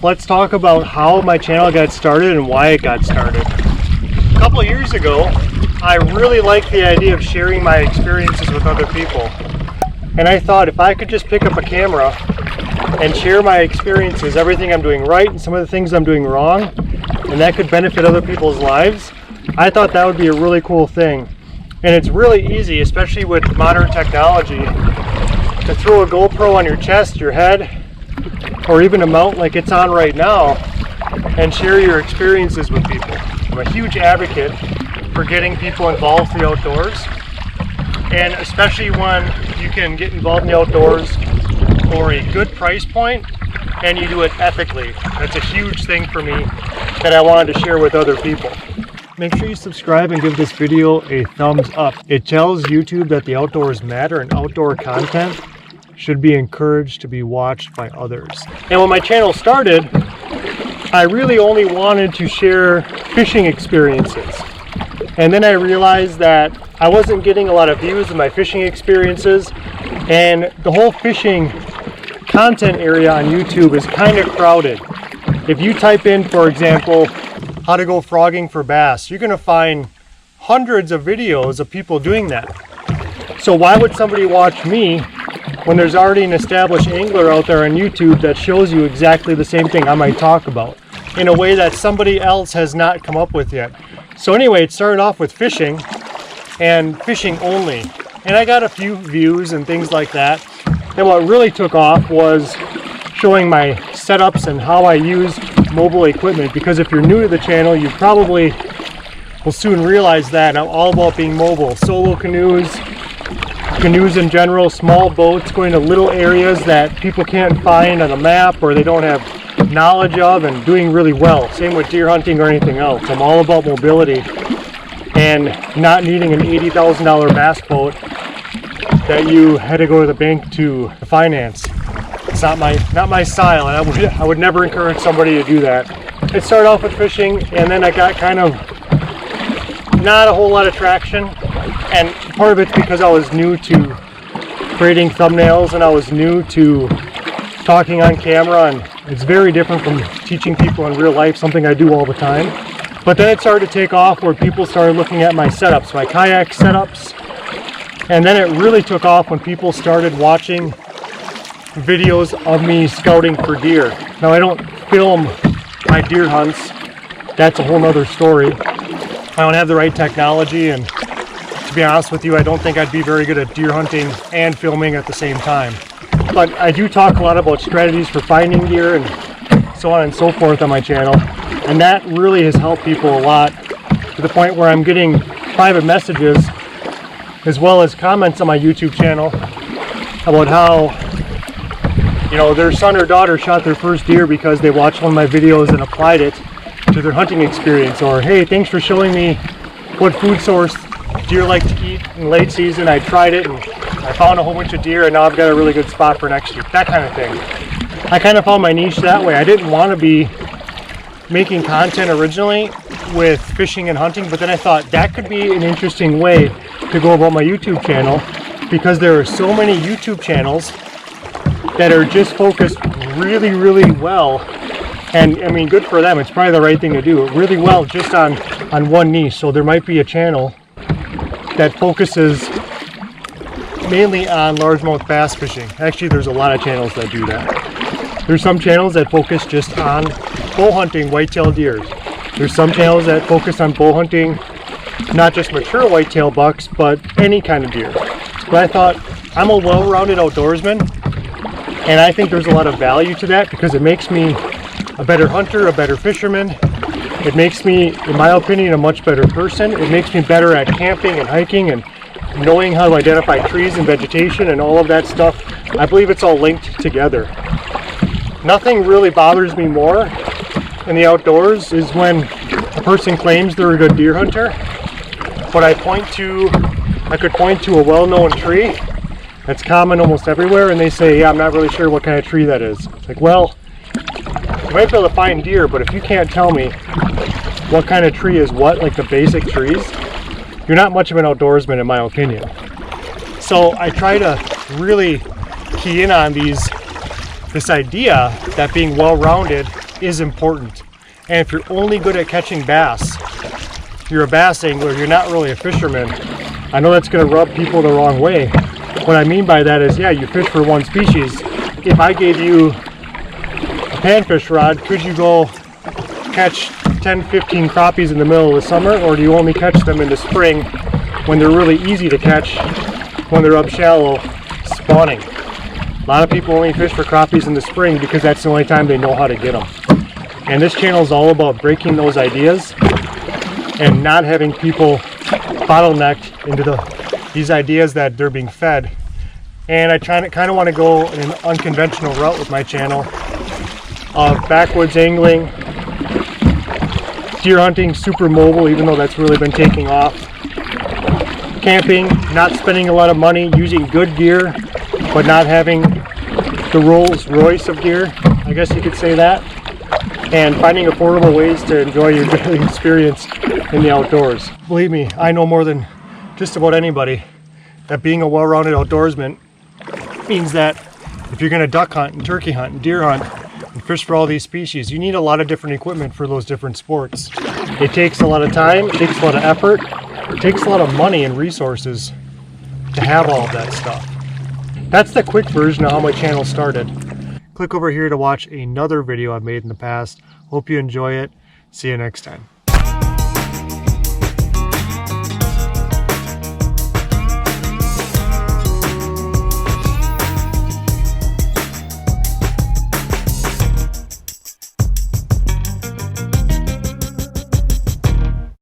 Let's talk about how my channel got started and why it got started. A couple of years ago, I really liked the idea of sharing my experiences with other people. And I thought if I could just pick up a camera and share my experiences, everything I'm doing right and some of the things I'm doing wrong, and that could benefit other people's lives, I thought that would be a really cool thing. And it's really easy, especially with modern technology, to throw a GoPro on your chest, your head, or even a mount like it's on right now, and share your experiences with people. I'm a huge advocate for getting people involved in the outdoors, and especially when you can get involved in the outdoors for a good price point and you do it ethically. That's a huge thing for me that I wanted to share with other people. Make sure you subscribe and give this video a thumbs up. It tells YouTube that the outdoors matter and outdoor content should be encouraged to be watched by others. And when my channel started, I really only wanted to share fishing experiences. And then I realized that I wasn't getting a lot of views of my fishing experiences, and the whole fishing content area on YouTube is kind of crowded. If you type in, for example, how to go frogging for bass, you're gonna find hundreds of videos of people doing that. So why would somebody watch me when there's already an established angler out there on YouTube that shows you exactly the same thing I might talk about in a way that somebody else has not come up with yet? So anyway, it started off with fishing and fishing only. And I got a few views and things like that. And what really took off was showing my setups and how I use mobile equipment, because if you're new to the channel, you probably will soon realize that I'm all about being mobile. Solo canoes in general, small boats, going to little areas that people can't find on a map or they don't have knowledge of, and doing really well. Same with deer hunting or anything else. I'm all about mobility and not needing an $80,000 bass boat that you had to go to the bank to finance. It's not my style, and I would never encourage somebody to do that. It started off with fishing, and then I got kind of not a whole lot of traction, and part of it's because I was new to creating thumbnails and I was new to talking on camera, and it's very different from teaching people in real life, something I do all the time. But then it started to take off where people started looking at my setups, my kayak setups, and then it really took off when people started watching videos of me scouting for deer. Now, I don't film my deer hunts. That's a whole nother story. I don't have the right technology, and to be honest with you, I don't think I'd be very good at deer hunting and filming at the same time. But I do talk a lot about strategies for finding deer and so on and so forth on my channel, and that really has helped people a lot, to the point where I'm getting private messages as well as comments on my YouTube channel about how, you know, their son or daughter shot their first deer because they watched one of my videos and applied it to their hunting experience. Or, hey, thanks for showing me what food source deer like to eat in late season. I tried it and I found a whole bunch of deer, and now I've got a really good spot for next year. That kind of thing. I kind of found my niche that way. I didn't want to be making content originally with fishing and hunting, but then I thought that could be an interesting way to go about my YouTube channel, because there are so many YouTube channels that are just focused really, really well, and I mean, good for them, it's probably the right thing to do, really well just on one niche. So there might be a channel that focuses mainly on largemouth bass fishing. Actually, there's a lot of channels that do that. There's some channels that focus just on bow hunting whitetail deer. There's some channels that focus on bow hunting, not just mature whitetail bucks, but any kind of deer. But I thought, I'm a well-rounded outdoorsman, and I think there's a lot of value to that, because it makes me a better hunter, a better fisherman. It makes me, in my opinion, a much better person. It makes me better at camping and hiking and knowing how to identify trees and vegetation and all of that stuff. I believe it's all linked together. Nothing really bothers me more in the outdoors is when a person claims they're a good deer hunter, but I could point to a well-known tree that's common almost everywhere, and they say, yeah, I'm not really sure what kind of tree that is. It's like, well, you might be able to find deer, but if you can't tell me what kind of tree is what, like the basic trees, you're not much of an outdoorsman, in my opinion. So I try to really key in on this idea that being well-rounded is important. And if you're only good at catching bass, you're a bass angler, you're not really a fisherman. I know that's going to rub people the wrong way. What I mean by that is, yeah, you fish for one species. If I gave you a panfish rod, could you go catch 10, 15 crappies in the middle of the summer, or do you only catch them in the spring when they're really easy to catch, when they're up shallow spawning? A lot of people only fish for crappies in the spring because that's the only time they know how to get them. And this channel is all about breaking those ideas and not having people bottlenecked into these ideas that they're being fed. And I kind of want to go in an unconventional route with my channel of backwoods angling, deer hunting, super mobile, even though that's really been taking off, camping, not spending a lot of money, using good gear, but not having the Rolls Royce of gear, I guess you could say that, and finding affordable ways to enjoy your daily experience in the outdoors. Believe me, I know more than just about anybody that being a well-rounded outdoorsman means that if you're going to duck hunt and turkey hunt and deer hunt and fish for all these species, you need a lot of different equipment for those different sports. It takes a lot of time, it takes a lot of effort, it takes a lot of money and resources to have all of that stuff. That's the quick version of how my channel started. Click over here to watch another video I've made in the past. Hope you enjoy it. See you next time.